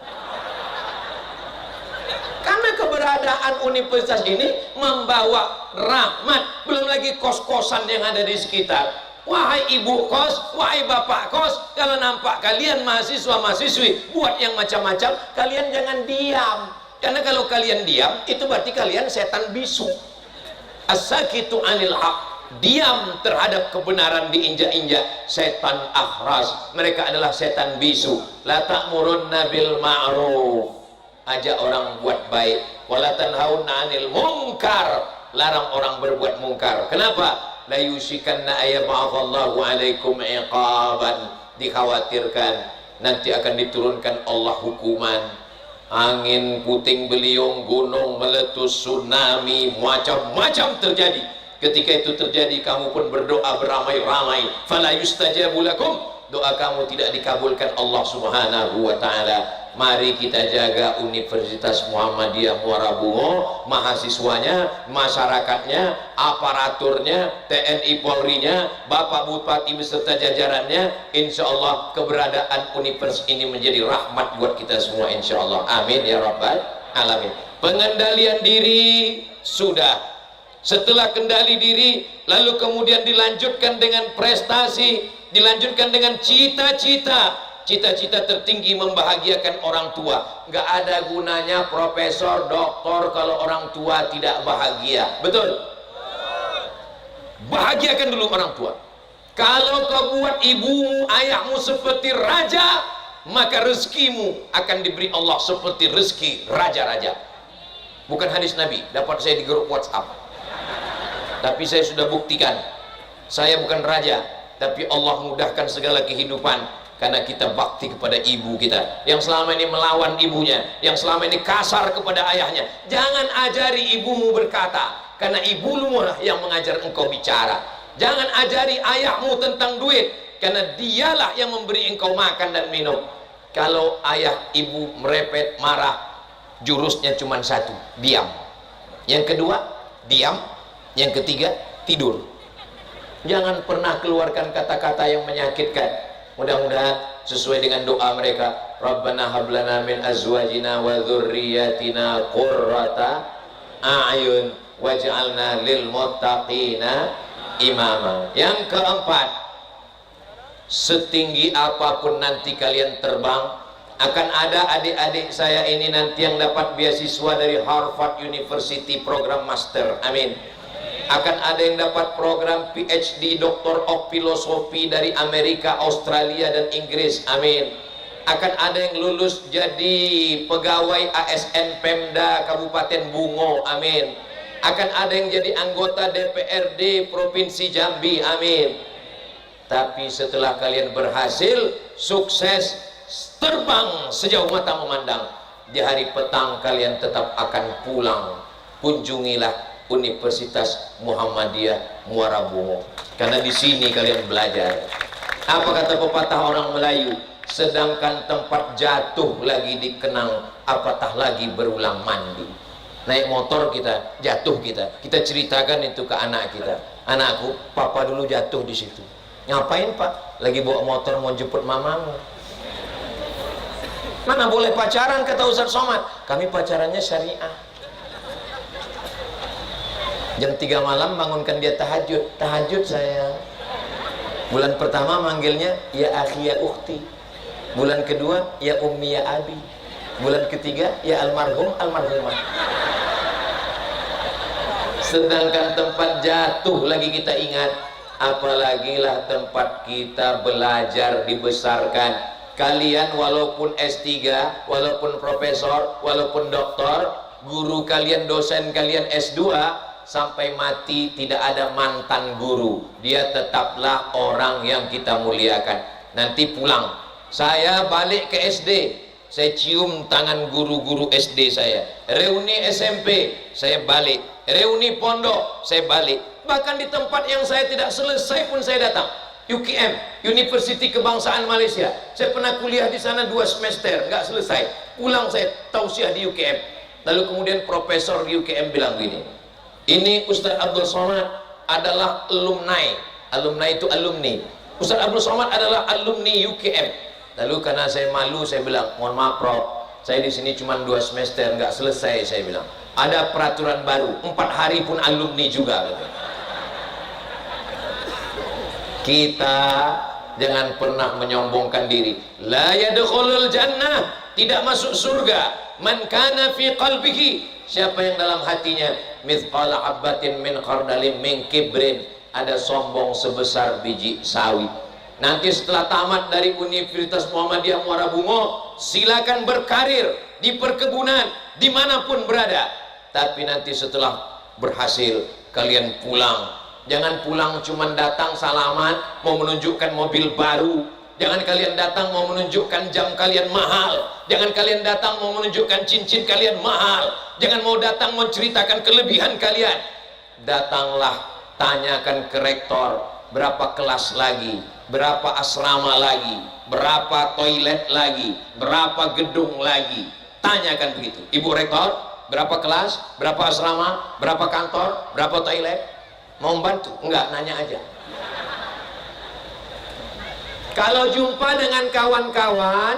Karena keberadaan universitas ini membawa rahmat. Belum lagi kos-kosan yang ada di sekitar. Wahai ibu kos, wahai bapak kos, kalau nampak kalian mahasiswa-mahasiswi buat yang macam-macam, kalian jangan diam. Karena kalau kalian diam, itu berarti kalian setan bisu. As-sakitu anil haq diam terhadap kebenaran diinjak-injak. Setan akhras, mereka adalah setan bisu. La ta'murunna bil ma'ruf, ajak orang buat baik, wala tanhauna 'anil munkar, larang orang berbuat mungkar. Kenapa? La yusikanna ayyab'atsallahu 'alaikum iqaban, dikhawatirkan nanti akan diturunkan Allah hukuman, angin puting beliung, gunung meletus, tsunami, macam-macam terjadi. Ketika itu terjadi, kamu pun berdoa beramai-ramai, fala yustajabu lakum, doa kamu tidak dikabulkan Allah Subhanahu wa taala. Mari kita jaga Universitas Muhammadiyah Muara Bungo, mahasiswanya, masyarakatnya, aparaturnya, TNI Polri-nya, Bapak Bupati beserta jajarannya. Insya Allah keberadaan universitas ini menjadi rahmat buat kita semua, insya Allah. Amin ya rabbal alamin. Pengendalian diri sudah. Setelah kendali diri, lalu kemudian dilanjutkan dengan prestasi, dilanjutkan dengan cita-cita. Cita-cita tertinggi membahagiakan orang tua. Nggak ada gunanya profesor, doktor kalau orang tua tidak bahagia. Betul? Bahagiakan dulu orang tua. Kalau kau buat ibumu, ayahmu seperti raja, maka rezekimu akan diberi Allah seperti rezeki raja-raja. Bukan hadis Nabi, dapat saya di grup WhatsApp. Tapi saya sudah buktikan, saya bukan raja, tapi Allah mudahkan segala kehidupan. Karena kita bakti kepada ibu kita yang selama ini melawan ibunya, yang selama ini kasar kepada ayahnya. Jangan ajari ibumu berkata, karena ibumu lah yang mengajar engkau bicara. Jangan ajari ayahmu tentang duit, karena dialah yang memberi engkau makan dan minum. Kalau ayah ibu merepet, marah, jurusnya cuma satu, diam. Yang kedua, diam. Yang ketiga, tidur. Jangan pernah keluarkan kata-kata yang menyakitkan. Mudah-mudahan sesuai dengan doa mereka, Rabbana hablana min azwajina wa dzurriyyatina qurrata a'yun waj'alna lil muttaqina imama. Yang keempat, setinggi apapun nanti kalian terbang, akan ada adik-adik saya ini nanti yang dapat beasiswa dari Harvard University program master, amin. Akan ada yang dapat program PhD Doctor of Philosophy dari Amerika, Australia dan Inggris, amin. Akan ada yang lulus jadi pegawai ASN Pemda Kabupaten Bungo, amin. Akan ada yang jadi anggota DPRD Provinsi Jambi, amin. Tapi setelah kalian berhasil, sukses, terbang sejauh mata memandang, di hari petang kalian tetap akan pulang. Kunjungilah Universitas Muhammadiyah Muara Bungo, karena di sini kalian belajar. Apa kata pepatah orang Melayu? Sedangkan tempat jatuh lagi dikenang, apatah lagi berulang mandi. Naik motor kita, jatuh kita ceritakan itu ke anak kita. Anakku, papa dulu jatuh di situ. Ngapain pak? Lagi bawa motor mau jemput mamamu. Mana boleh pacaran, kata Ustaz Somad. Kami pacarannya syariah. Jam 3 malam bangunkan dia tahajud. Tahajud saya. Bulan pertama manggilnya ya akhi ya ukhti. Bulan kedua ya ummi ya abi. Bulan ketiga ya almarhum almarhumah. Sedangkan tempat jatuh lagi kita ingat, apalagi lah tempat kita belajar dibesarkan. Kalian walaupun S3, walaupun profesor, walaupun doktor, guru kalian, dosen kalian S2, sampai mati tidak ada mantan guru. Dia tetaplah orang yang kita muliakan. Nanti pulang, saya balik ke SD, saya cium tangan guru-guru SD saya. Reuni SMP, saya balik. Reuni pondok, saya balik. Bahkan di tempat yang saya tidak selesai pun saya datang. UKM, University Kebangsaan Malaysia. Saya pernah kuliah di sana 2 semester, nggak selesai. Pulang saya tausiah di UKM. Lalu kemudian profesor di UKM bilang gini, ini Ustaz Abdul Somad adalah alumni. Alumni itu alumni. Ustaz Abdul Somad adalah alumni UKM. Lalu karena saya malu, saya bilang, mohon maaf Prof, saya di sini cuma 2 semester, nggak selesai. Saya bilang, ada peraturan baru, 4 hari pun alumni juga. Gitu. Kita jangan pernah menyombongkan diri. La yadkhulul jannah, tidak masuk surga man kana fi qalbihi, siapa yang dalam hatinya mithqala habatin min khardalin min kibrin, ada sombong sebesar biji sawi. Nanti setelah tamat dari Universitas Muhammadiyah Muara Bungo, silakan berkarir di perkebunan dimanapun berada. Tapi nanti setelah berhasil, kalian pulang. Jangan pulang cuman datang salaman, mau menunjukkan mobil baru. Jangan kalian datang mau menunjukkan jam kalian mahal. Jangan kalian datang mau menunjukkan cincin kalian mahal. Jangan mau datang menceritakan kelebihan kalian. Datanglah, tanyakan ke rektor, berapa kelas lagi, berapa asrama lagi, berapa toilet lagi, berapa gedung lagi. Tanyakan begitu. Ibu rektor, berapa kelas, berapa asrama, berapa kantor, berapa toilet? Mau membantu? Enggak, nanya aja. Kalau jumpa dengan kawan-kawan,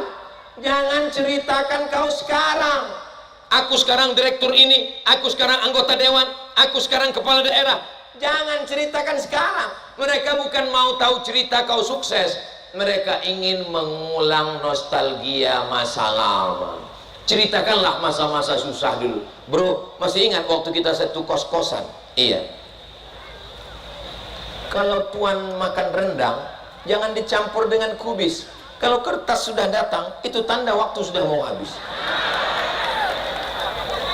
jangan ceritakan kau sekarang. Aku sekarang direktur ini, aku sekarang anggota dewan, aku sekarang kepala daerah. Jangan ceritakan sekarang. Mereka bukan mau tahu cerita kau sukses. Mereka ingin mengulang nostalgia masa lama. Ceritakanlah masa-masa susah dulu. Bro, masih ingat waktu kita satu kos-kosan? Iya. Kalau tuan makan rendang, jangan dicampur dengan kubis. Kalau kertas sudah datang, itu tanda waktu sudah mau habis.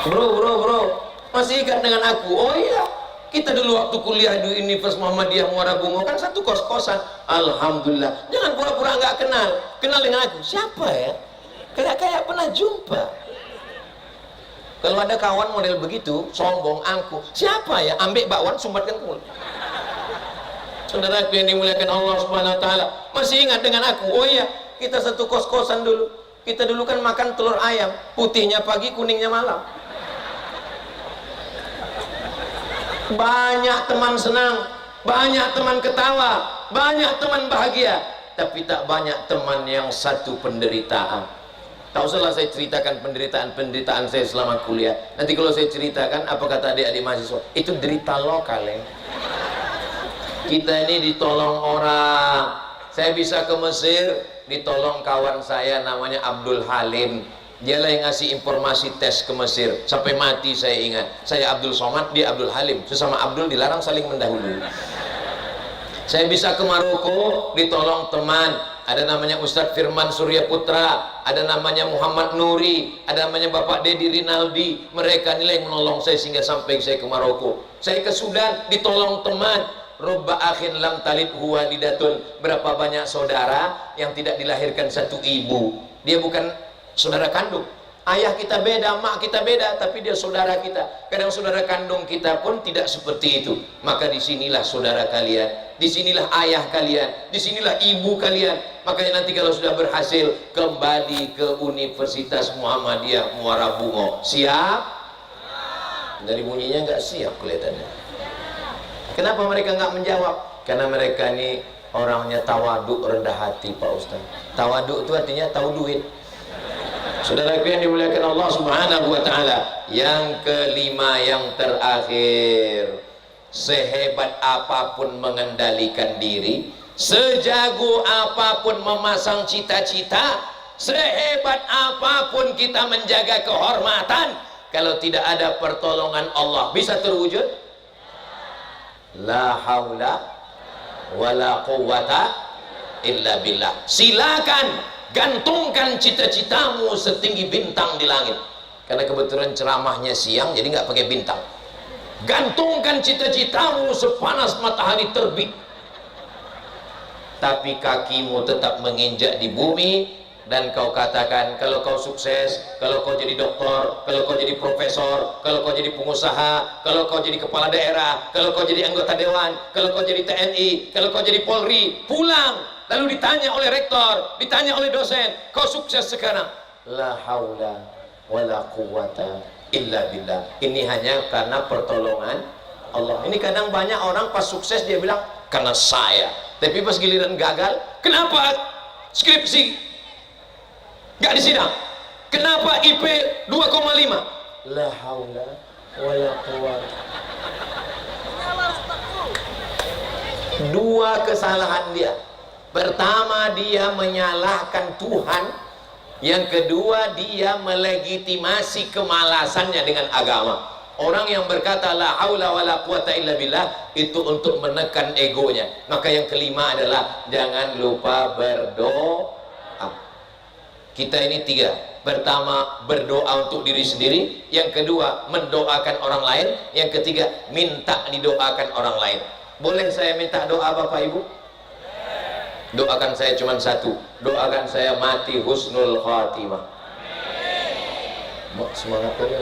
Bro, masih ingat dengan aku? Oh iya, kita dulu waktu kuliah di Universitas Muhammadiyah Muara Bungo kan satu kos-kosan. Alhamdulillah. Jangan pura-pura nggak kenal. Kenal dengan aku. Siapa ya? Kayak pernah jumpa. Kalau ada kawan model begitu, sombong, angkuh. Siapa ya? Ambek bakwan, sumbatkan mulut. Saudaraku yang dimuliakan Allah Subhanahu wa taala, masih ingat dengan aku? Oh iya, kita satu kos-kosan dulu. Kita dulu kan makan telur ayam, putihnya pagi, kuningnya malam. Banyak teman senang, banyak teman ketawa, banyak teman bahagia, tapi tak banyak teman yang satu penderitaan. Tak usahlah saya ceritakan penderitaan saya selama kuliah. Nanti kalau saya ceritakan, apa kata adik-adik mahasiswa? Itu derita lokal ya. Kita ini ditolong orang. Saya bisa ke Mesir, ditolong kawan saya namanya Abdul Halim. Dialah yang ngasih informasi tes ke Mesir. Sampai mati saya ingat. Saya Abdul Somad, dia Abdul Halim. Sesama Abdul dilarang saling mendahului. Saya bisa ke Maroko, ditolong teman. Ada namanya Ustadz Firman Surya Putra, ada namanya Muhammad Nuri, ada namanya Bapak Dedi Rinaldi. Mereka nilai menolong saya sehingga sampai saya ke Maroko. Saya ke Sudan, ditolong teman. Rubba akhin lam talid huwa lidatun. Berapa banyak saudara yang tidak dilahirkan satu ibu. Dia bukan saudara kandung. Ayah kita beda, mak kita beda, tapi dia saudara kita. Kadang saudara kandung kita pun tidak seperti itu. Maka disinilah saudara kalian, disinilah ayah kalian, disinilah ibu kalian. Makanya nanti kalau sudah berhasil, kembali ke Universitas Muhammadiyah Muara Bungo. Siap? Dari bunyinya nggak siap kelihatannya. Kenapa mereka nggak menjawab? Karena mereka ini orangnya tawaduk, rendah hati, Pak Ustaz. Tawaduk itu artinya tahu duit. Saudaraku yang dimuliakan Allah Subhanahu wa taala. Yang kelima, yang terakhir, sehebat apapun mengendalikan diri, sejago apapun memasang cita-cita, sehebat apapun kita menjaga kehormatan, kalau tidak ada pertolongan Allah, bisa terwujud? La haula wala quwwata illa billah. Silakan gantungkan cita-citamu setinggi bintang di langit. Karena kebetulan ceramahnya siang, jadi nggak pakai bintang. Gantungkan cita-citamu sepanas matahari terbit, tapi kakimu tetap menginjak di bumi. Dan kau katakan, kalau kau sukses, kalau kau jadi doktor, kalau kau jadi profesor, kalau kau jadi pengusaha, kalau kau jadi kepala daerah, kalau kau jadi anggota dewan, kalau kau jadi TNI, kalau kau jadi Polri, pulang lalu ditanya oleh rektor, ditanya oleh dosen, kau sukses sekarang. La haula wala quwwata illa billah. Ini hanya karena pertolongan Allah. Ini kadang banyak orang pas sukses dia bilang karena saya, tapi pas giliran gagal, kenapa skripsi nggak disidang? Kenapa IP 2,5? La haula wala quwwata. Dua kesalahan dia. Pertama, dia menyalahkan Tuhan. Yang kedua, dia melegitimasi kemalasannya dengan agama. Orang yang berkata la haula wala quwata illa billah itu untuk menekan egonya. Maka yang kelima adalah jangan lupa berdoa. Kita ini tiga. Pertama, berdoa untuk diri sendiri. Yang kedua, mendoakan orang lain. Yang ketiga, minta didoakan orang lain. Boleh saya minta doa Bapak Ibu? Doakan saya cuma satu. Doakan saya mati husnul khatimah. Semangat ya.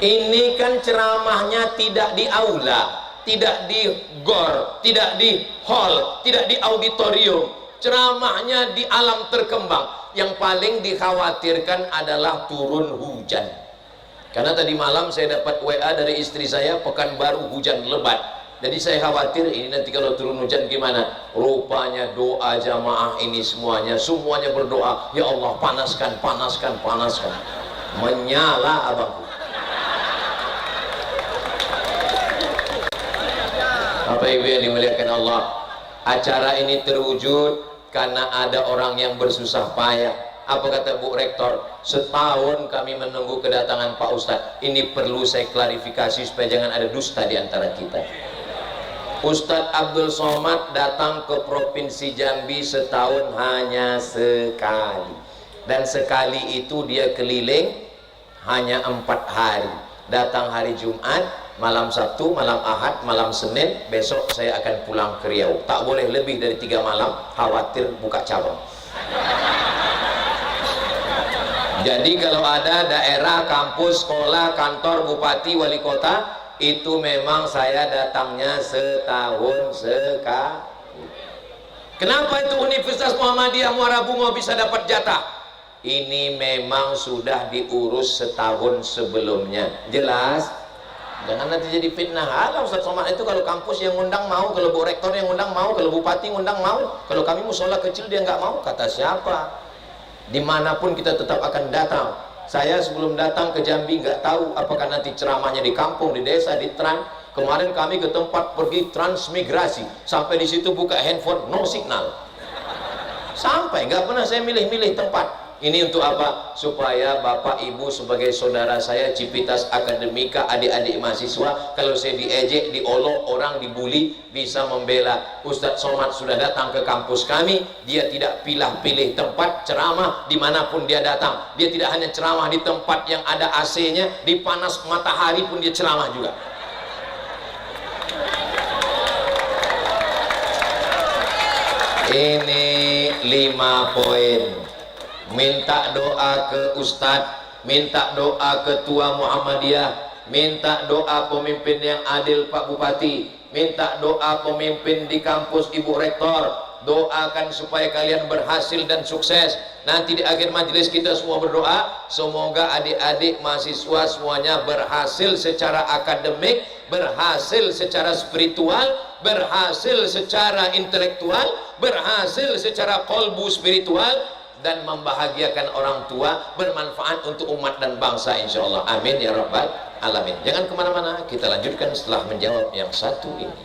Ini kan ceramahnya tidak di aula, tidak di gor, tidak di hall, tidak di auditorium. Ceramahnya di alam terkembang. Yang paling dikhawatirkan adalah turun hujan. Karena tadi malam saya dapat WA dari istri saya, Pekanbaru hujan lebat. Jadi saya khawatir ini nanti kalau turun hujan gimana. Rupanya doa jamaah ini semuanya berdoa, ya Allah panaskan, panaskan, panaskan. Menyala abangku. Bapak Ibu yang dimuliakan Allah, acara ini terwujud karena ada orang yang bersusah payah. Apa kata Bu Rektor? Setahun kami menunggu kedatangan Pak Ustadz. Ini perlu saya klarifikasi supaya jangan ada dusta di antara kita. Ustadz Abdul Somad datang ke Provinsi Jambi setahun hanya sekali. Dan sekali itu dia keliling hanya 4 hari. Datang hari Jumat, malam Sabtu, malam Ahad, malam Senin, besok saya akan pulang ke Riau. Tak boleh lebih dari 3 malam, khawatir buka cabang. Jadi kalau ada daerah, kampus, sekolah, kantor, bupati, wali kota, itu memang saya datangnya setahun sekali. Kenapa itu Universitas Muhammadiyah Muara Bungo bisa dapat jatah? Ini memang sudah diurus setahun sebelumnya. Jelas? Jangan nanti jadi fitnah. Alah Ustaz Somad itu kalau kampus yang ngundang mau, kalau Bu Rektor yang ngundang mau, kalau Bupati ngundang mau, kalau kami musola kecil dia nggak mau. Kata siapa? Dimanapun kita tetap akan datang. Saya sebelum datang ke Jambi nggak tahu apakah nanti ceramahnya di kampung, di desa, di trans. Kemarin kami ke tempat pergi transmigrasi, sampai di situ buka handphone no signal. Sampai nggak pernah saya milih-milih tempat. Ini untuk apa? Supaya Bapak Ibu sebagai saudara saya, Civitas Akademika, adik-adik mahasiswa, kalau saya diejek, diolok, orang dibully, bisa membela. Ustadz Somad sudah datang ke kampus kami, dia tidak pilih-pilih tempat ceramah dimanapun dia datang. Dia tidak hanya ceramah di tempat yang ada AC-nya, di panas matahari pun dia ceramah juga. Ini 5 poin. Minta doa ke Ustadz, minta doa ketua Muhammadiyah, minta doa pemimpin yang adil Pak Bupati, minta doa pemimpin di kampus Ibu Rektor. Doakan supaya kalian berhasil dan sukses. Nanti di akhir majelis kita semua berdoa, semoga adik-adik mahasiswa semuanya berhasil secara akademik, berhasil secara spiritual, berhasil secara intelektual, berhasil secara kolbu spiritual, dan membahagiakan orang tua, bermanfaat untuk umat dan bangsa insyaallah. Amin ya rabbal alamin. Jangan kemana-mana, kita lanjutkan setelah menjawab yang satu ini.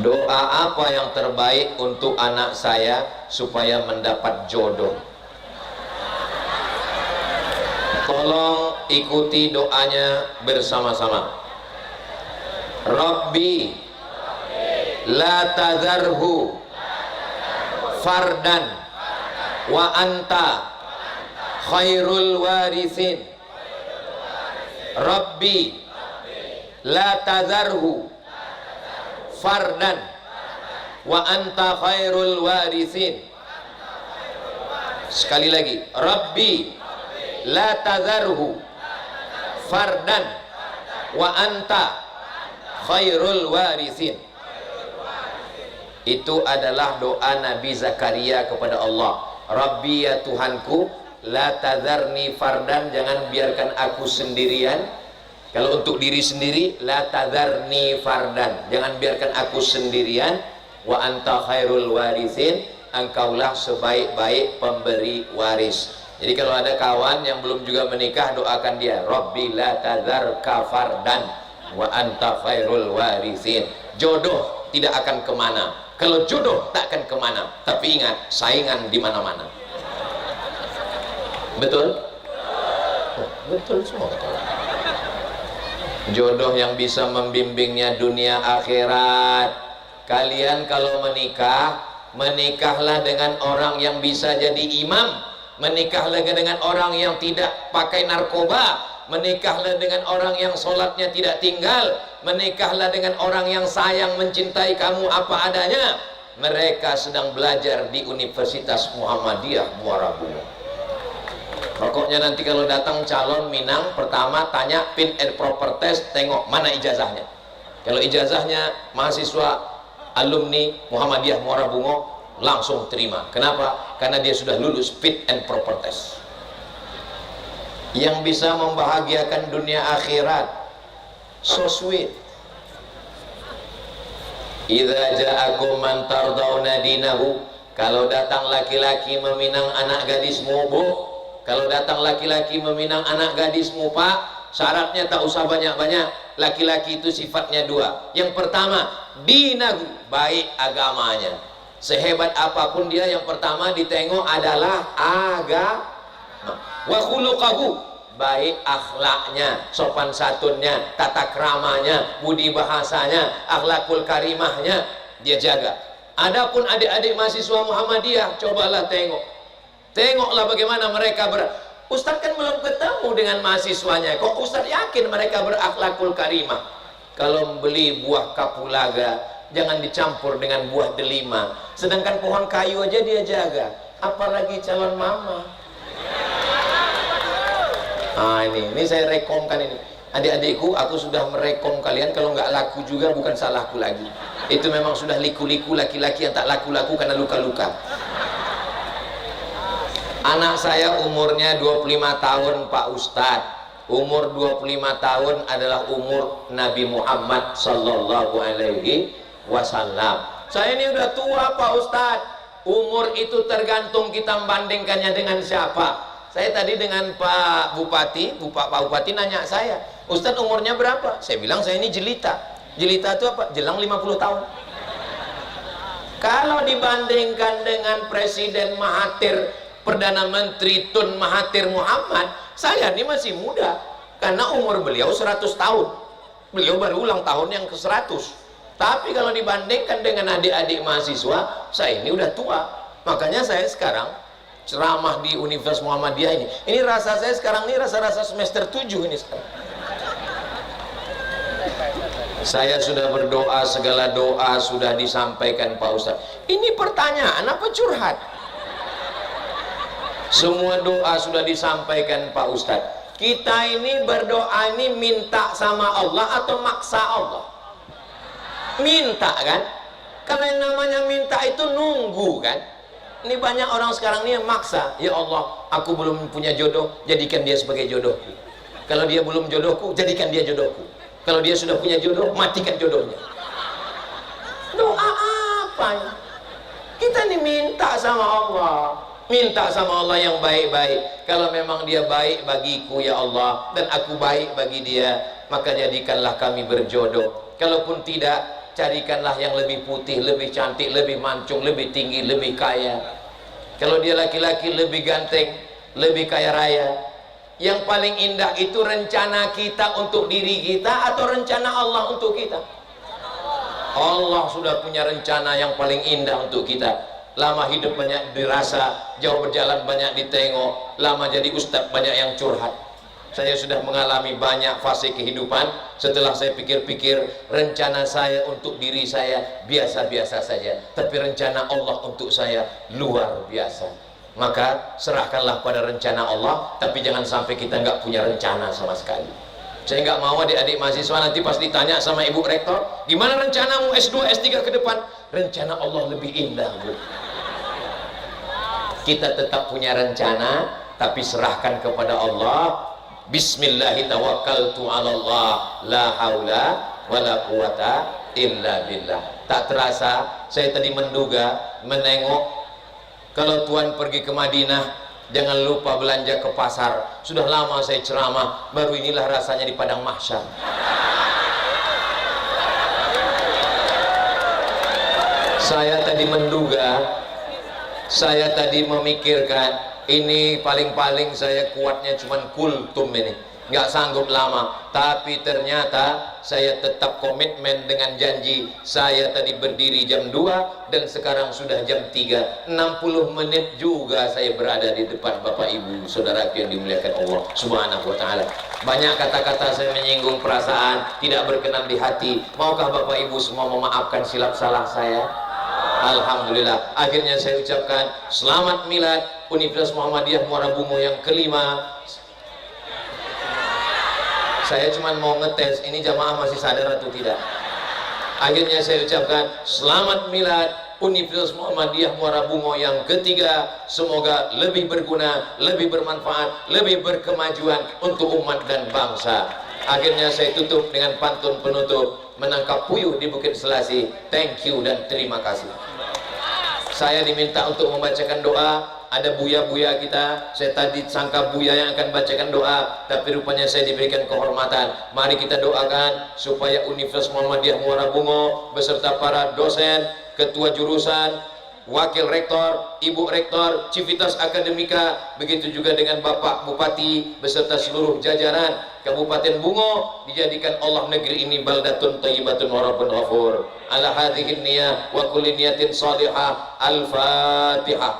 Doa apa yang terbaik untuk anak saya supaya mendapat jodoh? Tolong ikuti doanya bersama-sama. Rabbi la tazarhu fardan wa anta khairul warithin. Rabbi la tazarhu fardan wa anta khairul warithin. Sekali lagi, Rabbi la tazarhu fardan wa anta khairul warithin. Itu adalah doa Nabi Zakaria kepada Allah. Rabbi ya Tuhanku, la tadharni fardan, jangan biarkan aku sendirian. Kalau untuk diri sendiri, la tadharni fardan, jangan biarkan aku sendirian. Wa anta khairul warithin, engkaulah sebaik-baik pemberi waris. Jadi kalau ada kawan yang belum juga menikah, doakan dia, Rabbi la tadharka fardan wa anta khairul warithin. Jodoh tidak akan kemana. Kalau jodoh tak akan kemana, tapi ingat, saingan di mana-mana. Betul? Betul semua kata ulama. Jodoh yang bisa membimbingnya dunia akhirat. Kalian kalau menikah, menikahlah dengan orang yang bisa jadi imam, menikahlah dengan orang yang tidak pakai narkoba, menikahlah dengan orang yang sholatnya tidak tinggal, menikahlah dengan orang yang sayang mencintai kamu apa adanya. Mereka sedang belajar di Universitas Muhammadiyah Muara Bungo. Pokoknya nanti kalau datang calon Minang, pertama tanya fit and proper test, tengok mana ijazahnya. Kalau ijazahnya mahasiswa alumni Muhammadiyah Muara Bungo, langsung terima. Kenapa? Karena dia sudah lulus fit and proper test. Yang bisa membahagiakan dunia akhirat, so sweet. Idza ja'akum man tardawna dinahu, kalau datang laki-laki meminang anak gadismu, Bu, kalau datang laki-laki meminang anak gadismu, Pak, syaratnya tak usah banyak-banyak. Laki-laki itu sifatnya dua. Yang pertama, dinahu, baik agamanya. Sehebat apapun dia, yang pertama ditengok adalah agama. Wa khuluqahu, baik akhlaknya, sopan santunnya, tata kramanya, budi bahasanya, akhlakul karimahnya, dia jaga. Adapun adik-adik mahasiswa Muhammadiyah, cobalah tengoklah bagaimana mereka Ustadz kan belum ketemu dengan mahasiswanya, kok Ustadz yakin mereka berakhlakul karimah? Kalau beli buah kapulaga, jangan dicampur dengan buah delima. Sedangkan pohon kayu aja dia jaga, apalagi calon mama. Ini saya rekomkan ini. Adik-adikku, aku sudah merekom kalian. Kalau nggak laku juga bukan salahku lagi. Itu memang sudah liku-liku laki-laki yang tak laku-laku karena luka-luka. Anak saya umurnya 25 tahun, Pak Ustadz. Umur 25 tahun adalah umur Nabi Muhammad Sallallahu Alaihi Wasallam. Saya ini udah tua, Pak Ustadz. Umur itu tergantung kita membandingkannya dengan siapa. Saya tadi dengan Pak Bupati, Pak Bupati nanya saya, Ustadz umurnya berapa? Saya bilang saya ini jelita. Jelita itu apa? Jelang 50 tahun. Kalau dibandingkan dengan Presiden Mahathir, Perdana Menteri Tun Mahathir Muhammad, saya ini masih muda. Karena umur beliau 100 tahun. Beliau baru ulang tahun yang ke-100. Tapi kalau dibandingkan dengan adik-adik mahasiswa, saya ini udah tua. Makanya saya sekarang ceramah di Universitas Muhammadiyah ini. Ini rasa saya sekarang ini rasa-rasa semester 7 ini sekarang. Saya sudah berdoa, segala doa sudah disampaikan Pak Ustadz. Ini pertanyaan apa curhat? Semua doa sudah disampaikan Pak Ustadz. Kita ini berdoa ini minta sama Allah atau maksa Allah? Minta kan? Karena yang namanya minta itu nunggu kan? Ini banyak orang sekarang ini yang maksa. Ya Allah, aku belum punya jodoh, jadikan dia sebagai jodohku. Kalau dia belum jodohku, jadikan dia jodohku. Kalau dia sudah punya jodoh, matikan jodohnya. Doa apa ya? Kita ini minta sama Allah. Minta sama Allah yang baik-baik. Kalau memang dia baik bagiku ya Allah, dan aku baik bagi dia, maka jadikanlah kami berjodoh. Kalaupun tidak, carikanlah yang lebih putih, lebih cantik, lebih mancung, lebih tinggi, lebih kaya. Kalau dia laki-laki, lebih ganteng, lebih kaya raya. Yang paling indah itu rencana kita untuk diri kita atau rencana Allah untuk kita? Allah sudah punya rencana yang paling indah untuk kita. Lama hidup banyak dirasa, jauh berjalan banyak ditengok, lama jadi ustadz banyak yang curhat. Saya sudah mengalami banyak fase kehidupan. Setelah saya pikir-pikir, rencana saya untuk diri saya biasa-biasa saja, tapi rencana Allah untuk saya luar biasa. Maka serahkanlah pada rencana Allah, tapi jangan sampai kita nggak punya rencana sama sekali. Saya nggak mau adik-adik mahasiswa nanti pas ditanya sama ibu rektor, gimana rencanamu S2, S3 ke depan? Rencana Allah lebih indah, Bu. Kita tetap punya rencana, tapi serahkan kepada Allah. Bismillahirrahmanirrahim. La haula wala quwata illa billah. Tak terasa saya tadi menengok, kalau Tuhan pergi ke Madinah, jangan lupa belanja ke pasar. Sudah lama saya ceramah, baru inilah rasanya di padang mahsyar. Saya tadi menduga, saya tadi memikirkan, Ini paling-paling saya kuatnya cuman kultum ini, nggak sanggup lama. Tapi ternyata saya tetap komitmen dengan janji. Saya tadi berdiri jam 2 dan sekarang sudah jam 3. 60 menit juga saya berada di depan Bapak Ibu Saudara yang dimuliakan Allah Subhanahu wa taala. Banyak kata-kata saya menyinggung perasaan, tidak berkenan di hati. Maukah Bapak Ibu semua memaafkan silap salah saya? Alhamdulillah. Akhirnya saya ucapkan selamat milad Universitas Muhammadiyah Muara Bungo yang kelima. Saya cuma mau ngetes ini jamaah masih sadar atau tidak. Akhirnya saya ucapkan selamat milad Universitas Muhammadiyah Muara Bungo yang ketiga. Semoga lebih berguna, lebih bermanfaat, lebih berkemajuan untuk umat dan bangsa. Akhirnya saya tutup dengan pantun penutup, menangkap puyuh di Bukit Selasi. Thank you dan terima kasih. Saya diminta untuk membacakan doa. Ada buya-buya kita. Saya tadi sangka buya yang akan bacakan doa, tapi rupanya saya diberikan kehormatan. Mari kita doakan supaya Universitas Muhammadiyah Muara Bungo beserta para dosen, ketua jurusan, wakil rektor, ibu rektor, civitas akademika, begitu juga dengan Bapak Bupati beserta seluruh jajaran Kabupaten Bungo, dijadikan Allah negeri ini baldatun thayyibatun wa rabbun ghafur. Ala hadhihi niyah wa kulli niyatin salihah. Al-Fatihah.